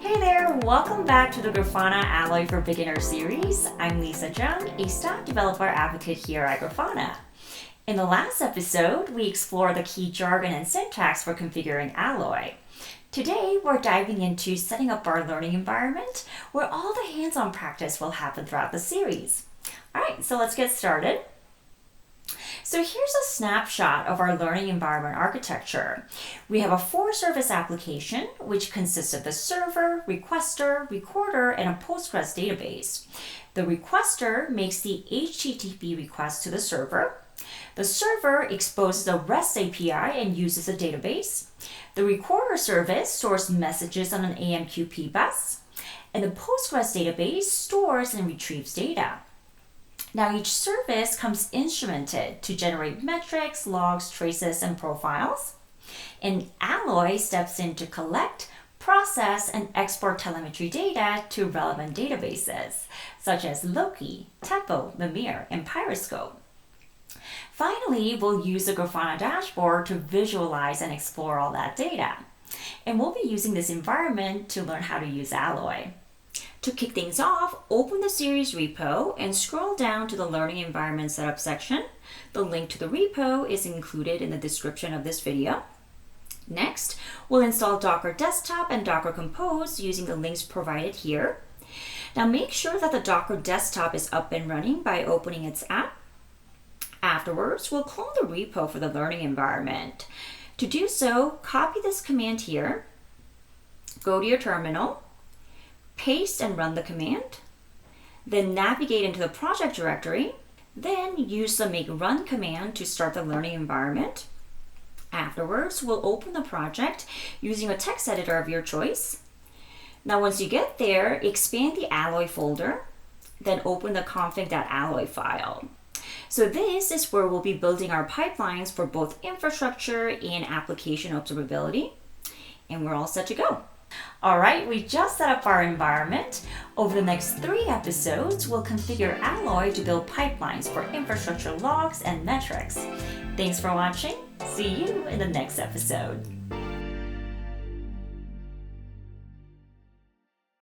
Hey there, welcome back to the Grafana Alloy for Beginners series. I'm Jung, a staff developer advocate here at Grafana. In the last episode, we explored the key jargon and syntax for configuring Alloy. Today, we're diving into setting up our learning environment where all the hands-on practice will happen throughout the series. All right, so let's get started. So here's a snapshot of our learning environment architecture. We have a 4-service application, which consists of the server, requester, recorder, and a Postgres database. The requester makes the HTTP request to the server. The server exposes a REST API and uses a database. The recorder service stores messages on an AMQP bus. And the Postgres database stores and retrieves data. Now each service comes instrumented to generate metrics, logs, traces, and profiles. And Alloy steps in to collect, process, and export telemetry data to relevant databases, such as Loki, Tempo, Mimir, and Periscope. Finally, we'll use the Grafana dashboard to visualize and explore all that data. And we'll be using this environment to learn how to use Alloy. To kick things off, open the series repo and scroll down to the Learning Environment Setup section. The link to the repo is included in the description of this video. Next, we'll install Docker Desktop and Docker Compose using the links provided here. Now make sure that the Docker Desktop is up and running by opening its app. Afterwards, we'll clone the repo for the learning environment. To do so, copy this command here, go to your terminal, paste and run the command, then navigate into the project directory, then use the make run command to start the learning environment. Afterwards, we'll open the project using a text editor of your choice. Now once you get there, expand the Alloy folder, then open the config.alloy file. So this is where we'll be building our pipelines for both infrastructure and application observability. And we're all set to go. All right, we just set up our environment. Over the next 3 episodes, we'll configure Alloy to build pipelines for infrastructure logs and metrics. Thanks for watching. See you in the next episode.